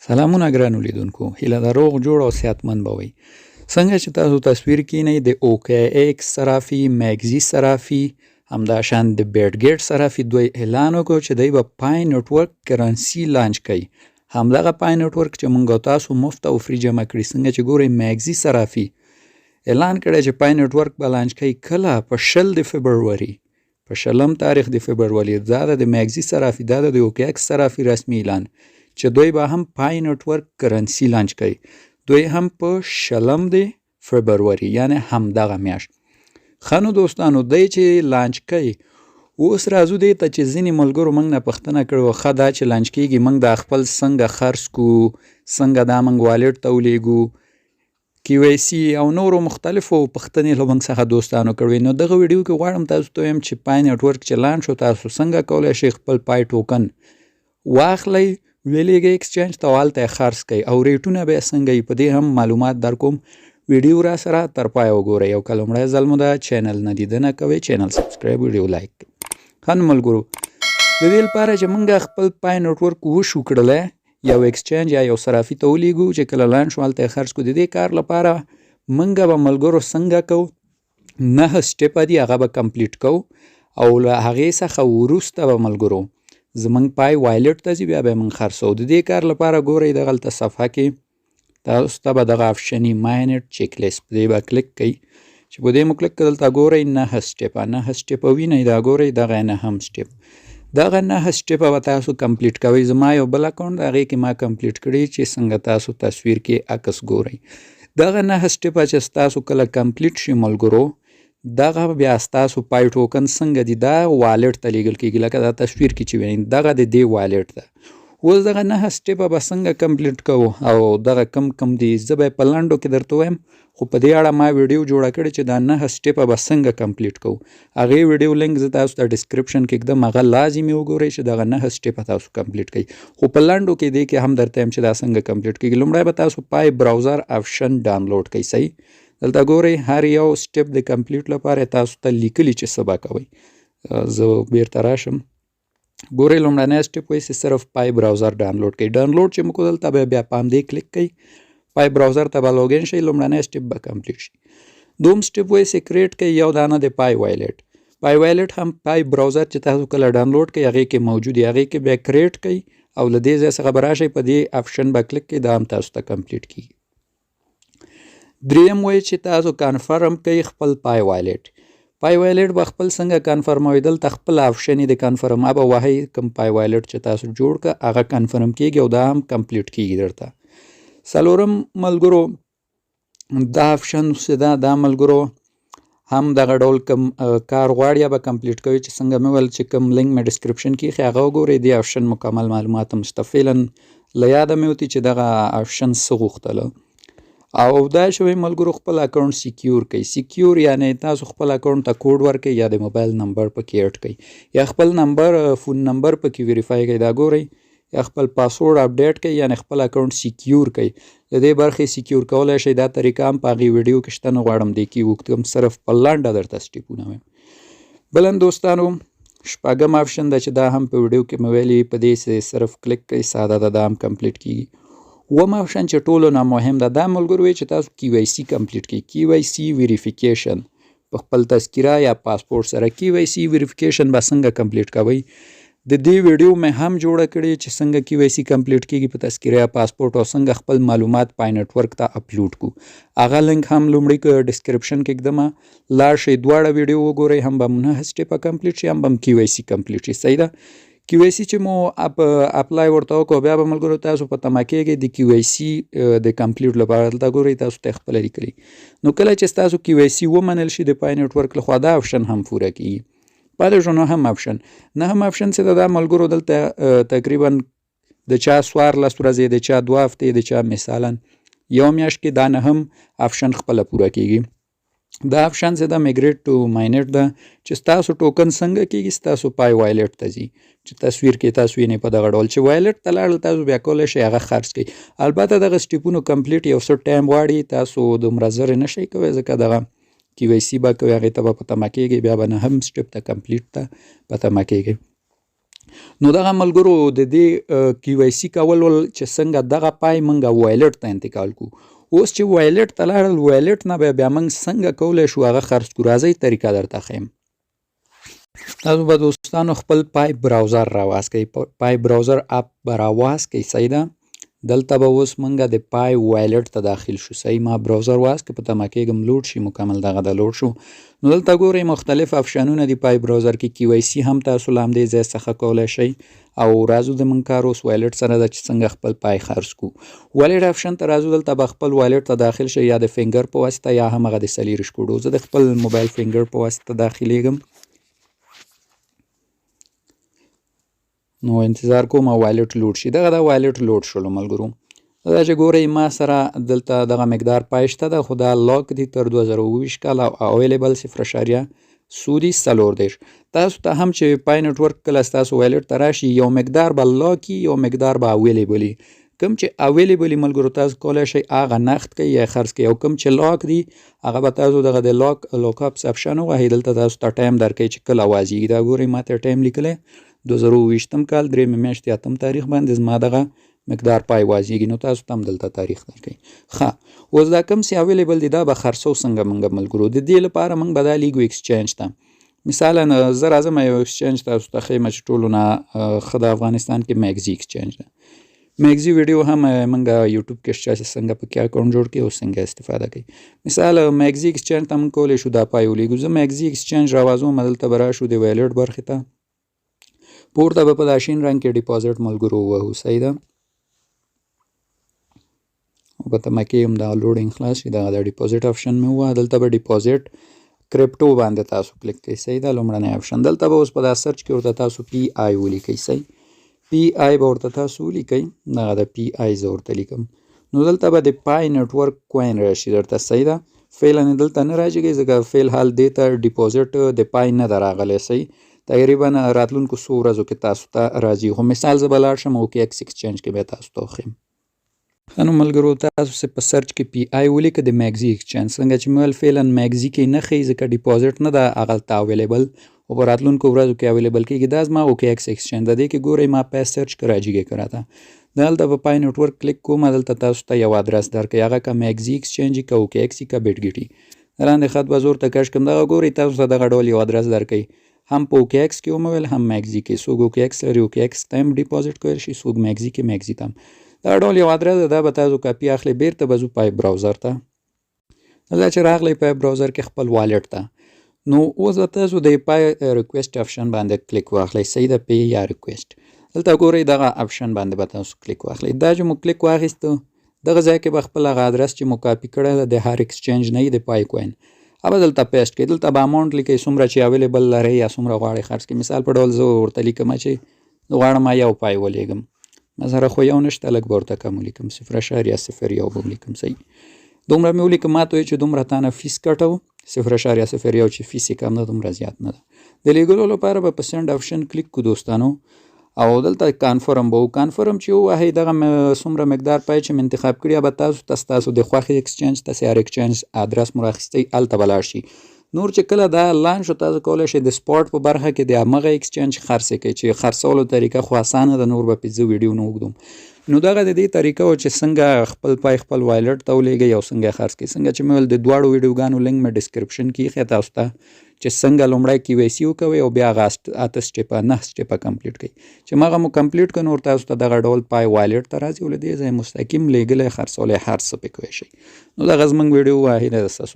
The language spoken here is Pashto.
سلامونه ګرانو لیدونکو، هیله ده روغ جوړ او صحتمند به وئ. څنګه چې تاسو تصویر کینئ د OKX صرافي، مګزي صرافي، همداشان د بیټ صرافي دوی اعلان وکړ چې دوی به پای نیټورک کرنسي لانچ کوي. همدغه پای نیټورک چې موږ تاسو مفت او فری جمع کړي. څنګه چې ګورئ مګزي صرافي اعلان کړی چې پای نیټورک به لانچ کوي کله په 20 د فبروري، په 20 تاریخ د فبروري. دا د مګزي صرافي، دا د OKX صرافي رسمي اعلان چې دوی به هم پای نیټورک کرنسي لانچ کوي. دوی هم په 20 د فبروري یعنی همدغه میاشت. ښه نو دوستانو، دی چې لانچ کوي، اوس راځو دې ته چې ځینې ملګرو موږ نه پوښتنه کړې وه، ښه دا چې لانچ کېږي موږ دا خپل څنګه خرڅ کړو، څنګه دا موږ والټ ته ولېږو، KYC او نورو مختلفو پوښتنې له موږ څخه دوستانو کړې. نو دغه ویډیو کې غواړم تاسو ته ویم چې پای نیټورک چې لانچ شو، تاسو څنګه کولی شئ خپل پای ټوکن واخلئ، ویلیږئ ایکسچینج ته، هلته یې خرڅ کړئ او ریټونه به یې څنګه وي، په دې هم معلومات در کوم. ویډیو را سره تر پایه وګورئ او که لومړی ځل مو دا چینل نه لیدنه کوئ، چینل سبسکرایب، ویډیو لایک کړئ. ښه نو ملګرو، د دې لپاره چې موږ خپل پای نیټورک وشو کړلی، یو ایکسچینج یا یو صرافي ته ولیږو چې کله لانچ شو هلته یې خرڅ کړو. د دې کار لپاره موږ به ملګرو څنګه کوو، 9 سټیپه دي، هغه به کمپلیټ کوو او له هغې څخه وروسته به ملګرو زموږ پای وایلټ ته ځي، بیا به یې موږ خرڅوو. د دې کار لپاره ګورئ دغلته صفحه کې تاسو ته به دغه آپشن وي ماینټ چیک لیست، په دې به کلیک کوئ. چې په دې مو کلیک کړل دلته ګورئ 9 سټیپه وینئ، دا ګورئ دغه 9 سټیپ. دغه 9 سټیپه به تاسو کمپلیټ کوئ. زما یو بل اکاونټ د هغې کې ما کمپلیټ کړي چې څنګه تاسو تصویر کې عکس ګورئ. دغه 9 سټیپه چې ستاسو کله کمپلیټ شي ملګرو، دغه بیا ستاسو پای ټوکن څنګه دي، دا والټ ته لیږل کېږي. لکه دا تصویر کې چې وینئ دغه د دې والټ ده. اوس دغه 9 سټیپه به څنګه کمپلیټ کوو او دغه کم دي، زه به یې په لنډو کې درته وایم، خو په دې اړه ما ویډیو جوړه کړې چې دا 9 سټیپه به څنګه کمپلیټ کوو. هغې ویډیو لینک زه تاسو ته ډسکرپشن کې ږدم، هغه لازمي وګورئ چې دغه 9 سټیپه تاسو کمپلیټ کړئ. خو په لنډو کې دې کې هم درته یم چې دا څنګه کمپلیټ کېږي. لومړی به تاسو پای براوزر آپشن ډاونلوډ کړئ. صحیح، دلته ګورئ هر یو سټیپ د کمپلیټ لپاره تاسو ته لیکلي چې څه به کوئ. زه بیرته راشم. ګورئ لومړنی سټیپ وایي چې صرف پای براوزر ډاونلوډ کړئ. ډاونلوډ چې مو کړو دلته به بیا په همدې کلیک کوئ، پای براوزر ته به لاګین شئ، لومړنی سټیپ به کمپلیټ شي. دوم سټیپ وایي چې کریټ کوئ یو دانه د پای وایلټ. پای وایلټ هم پای براوزر چې تاسو کله ډاونلوډ کوئ هغې کې موجود وي، هغې کې بیا کریټ کوئ او له دې ځای څخه به راشئ، په دې آپشن به کلیک کوئ، دا هم تاسو ته کمپلیټ کېږي. دریم وایي چې تاسو کنفرم کوئ خپل پای وایلټ. پای وایلټ به خپل څنګه کنفرموئ، دلته خپل آپشن یې د کنفرم به وهئ، کوم پای وایلټ چې تاسو جوړ کړه هغه کنفرم کېږي او دا هم کمپلیټ کېږي درته. څلورم ملګرو دا آپشن چې دا ملګرو هم دغه ډول کوم کار غواړي یا به کمپلیټ کوي چې څنګه مې ویل چې کوم لینک مې ډسکرپشن کې ایښی هغه وګورئ. دې آپشن مکمل معلومات هم شته. فعلا له یاده مې وتي چې دغه آپشن څه غوښتله. او دا شوی ملګرو خپل اکاونټ سیکیور کړئ. سیکیور یعنی تاسو خپل اکاونټ ته کوډ ورکړئ یا د موبایل نمبر پکې اډ کړئ یا خپل نمبر فون نمبر پکې ویریفای کړئ. دا ګورئ یا خپل پاسورډ اپډیټ کړئ یعنی خپل اکاونټ سیکیور کړئ. د دې برخې سیکیور کولی شئ. دا طریقه هم په هغې ویډیو کې شته، نه غواړم دې کې وکړم، صرف په لنډه درته سټیپونه وایم. بل دوستانو شپږم آپشن ده چې دا هم په ویډیو کې مې ویلي، په دې صرف کلیک کړئ، ساده ده، دا هم کمپلیټ کېږي. اووم آپشن چې ټولو نه مهم ده، دا ملګرو چې تاسو KYC کمپلیټ کړئ. KYC ویریفیکیشن په خپل تذکره یا پاسپورټ سره KYC ویریفیکیشن به څنګه کمپلیټ کوئ، د دې ویډیو مې هم جوړه کړې چې څنګه KYC کمپلیټ کېږي په تذکره یا پاسپورټ او څنګه خپل معلومات پای نیټورک ته اپلوډ کړو. هغه لینک هم لومړی ډسکرپشن کې ږدم، لاړ شئ، دواړه ویډیو وګورئ، هم به 9 سټیپه کمپلیټ شي، هم به KYC کمپلیټ شي. صحیح ده. KYC چې مو اپلای ورته وکړو بیا به ملګرو تاسو په تمه کېږئ د KYC د کمپلیټ لپاره. دلته ګورئ تاسو ته خپله لیکلي. نو کله چې ستاسو KYC ومنل شي د پای نیټورک لخوا، دا آپشن هم پوره کېږي. پاتې شو 9م آپشن. 9م آپشن چې دا ملګرو دلته تقریبا د چا 14 ورځې، د چا 2 هفتې، د چا مثالا یو میاشت کې دا 9م آپشن خپله پوره کېږي. دا آپشن چې دا میګریټ ټو ماینټ ده چې ستاسو ټوکن څنګه کېږي، ستاسو پای وایلټ ته ځي چې تصویر کې تاسو وینئ په دغه ډول چې وایلټ ته لاړل تاسو بیا کولی شئ هغه خرڅ کړئ. البته دغه سټیپونو کمپلیټ یو څه ټایم غواړي، تاسو دومره زر نه شئ کوی ځکه دغه KYC به کوئ، هغې ته به په تمه کېږئ، بیا به 9م سټیپ ته کمپلیټ ته په تمه کېږئ. نو دغه ملګرو د دې کیوایسی کول چې څنګه دغه پای موږ وایلټ ته انتقال کو. اوس چې وایلټ ته لاړل، وایلټ نه بیا موږ څنګه کولی شو هغه خرڅ کړو. راځئ طریقه درته ښیم. تاسو به دوستانو خپل پای براوزر راواس کوئ. پای براوزر اپ به راواس کوئ. صحیح ده. دلته به اوس موږ د پای وایلټ ته داخل شو. صحیح، ما براوزر واس که په تمه کېږم لوډ شي، مکمل دغه د لوډ شو. نو دلته ګورئ مختلف افشنونه دي پای براوزر کې. کیوایسی هم تاسو له همدې ځای څخه کولی شئ. او راځو د موږ کار اوس وایلټ سره ده چې څنګه خپل پای خرڅ کړو. وایلټ افشن ته راځو. دلته به خپل وایلټ ته داخل شئ، یا د فنګر په واسطه یا هم هغه د څلېرویشت کوډو. زه د خپل موبایل فنګر په واسطه داخلیږم. نو انتظار کوم وایلټ لوډ شي. دغه د وایلټ لوډ شولو ملګرو. دا چې ګورئ ما سره دلته دغه مقدار پای شته ده، خو دا لاک دي تر 2020 کال او اویلیبل 0.4 تاسو ته هم چې پای نیټورک کله ستاسو وایلټ ته راشي، یو مقدار به لاکي، یو مقدار به اویلیبل وي. کوم چې اویلیبل ملګرو تاسو کولی شئ هغه نقد کړئ یا خرڅ کړئ، او کوم چې لاک دي هغه به تاسو دغه د لاک اپس اپشن ووهئ. دلته تاسو ته ټایم درکوي چې کله وازیږي. دا ګورئ ما ته ټایم لیکلی 2020 کال 3 میاشتې 8 تاریخ باندې زما دغه مقدار پای وازیږي. نو تاسو ته هم دلته تاریخ درکوي. ښه، اوس دا کوم چې اویلیبل دي دا به خرڅو څنګه موږ ملګرو. د دې لپاره موږ به دا لیږو ایکسچینج ته. مثالا زه راځم یو ایکسچینج تاسو ته ښیم چې ټولو نه ښه د افغانستان کې میګزي ایکسچینج ده. میګزي ویډیو هم موږ یوټیوب کې شته چې څنګه پکې اکاونټ جوړ کړي او څنګه استفاده کوي. مثال میګزي ایکسچینج ته موږ کولی شو دا پای ولیږو. زه میګزي ایکسچینج راوځم، دلته به راشو د وایلټ برخې ته. پورته به په دا شین رنګ کې ډیپازیټ ملګرو ووهو. صحیح ده. په تمه کې هم دا لوډینګ خلاص شي. دغه د ډیپازیټ آپشن مې ووهه. دلته به ډیپازیټ کرپټو باندې تاسو کلیک کوئ. صحیح ده، لومړنی آپشن. دلته به اوس په دا سرچ کې ورته تاسو پی آی ولیکئ. صحیح، پی آی به ورته تاسو ولیکئ. دغه د پی آی زه ورته لیکم. نو دلته به د پای نیټورک کوین راشي درته. صحیح ده. فعلا دلته نه راځي ځکه فعل حال دې ته ډیپازیټ د پای نه ده راغلی. صحیح، تقریبا راتلونکو څو ورځو کې تاسو ته راځي. خو مثال زه به لاړ شم او کیکس ایکسچینج کې به تاسو ته وښیم. نو ملګرو تاسو په سرچ کې پی آی ولیکه د میګزي ایکسچینج. څنګه چې مې ویل فعلا میګزي کې نه ښیي ځکه ډیپازیټ نه ده هغلته اویلیبل، او په راتلونکو ورځو کې اویلیبل کېږي. دا زما او کیکس ایکسچینج ده. دې کې ګورئ ما پیس سرچ که راجیږي که راته. دلته په پای نیټورک کلیک کوم. دلته تاسو ته یو ادرس درکوي، هغه که میګزي ایکسچینج که او کیکس که بیټګیټي. لاندې خط به زه ورته کش کړم. دغه ګورئ تاسو ته دغه ډول یو ادرس درکوي. هم په اوکیکس کې ومویل هم میګزي کې. څوک اوکیکس لري اوکیکس ته هم ډیپازیټ کولی شي، څوک میګزي کې میګزي ته هم. دا ډول یو ادرس ده. دا به تاسو کاپي اخلئ. بیرته به ځو پای براوزر ته. دا چې راغلی پای براوزر کې خپل والټ ته. نو اوس به تاسو د پای ریکویسټ آپشن باندې کلیک واخلئ. صحیح ده، پی یا ریکویسټ. دلته ګورئ دغه آپشن باندې به تاسو کلیک واخلئ. دا چې مو کلیک واخیسته دغه ځای کې به خپل هغه ادرس چې مو کاپي کړی ده د هر ایکسچینج نه د پای کوین هغه دلته پیسټ کړئ. دلته به اماونټ لیکئ څومره چې اویلیبل لرئ یا څومره غواړئ خرڅ کړئ. مثال په ډول زه ورته لیکم چې غواړم یو پای ولیږم. ما سره خو یو نشته، لږ به ورته کم ولیکم، 0.01 به ولیکم. صحیح، دومره مې ولیکم. ما ته وایي چې دومره تانه فیس کټو 0.01 چې فیس یې کم نه دومره زیات نه ده. د لیږلو لپاره به په سینډ آپشن کلیک کړو دوستانو، او دلته کانفرم به کانفرم چې ووهئ دغه څومره مقدار پای چې مې انتخاب کړي به تاسو د خوښې ایکسچینج ته هر ایکسچینج ادرس مو راخیستی هلته به لاړ شي. نور چې کله دا لانچ شو تاسو کولی شئ د سپاټ په برخه کې د همغه ایکسچینج خرڅ کړئ چې خرڅولو طریقه خو اسانه ده. نور به پې زه ویډیو نه اوږدوم. نو دغه د دې طریقه و چې څنګه خپل پای خپل وایلټ ته ولیږئ او څنګه یې خرڅ کړئ. څنګه چې مې ویل د دواړو ویډیوګانو لینک مې ډسکرپشن کې ایښی تاسو ته چې څنګه لومړی کیوایسي وکوئ او بیا هغه 8 سټیپه 9 سټیپه کمپلیټ کړئ. چې مغه مو کمپلیټ کړئ نور تاسو ته دغه ډول پای وایلټ ته راځي او له دې ځایه مستقیم لیږلی خرڅولی هر څه پې کوی شئ. نو دغه زموږ ویډیو واحده ده. ستاسو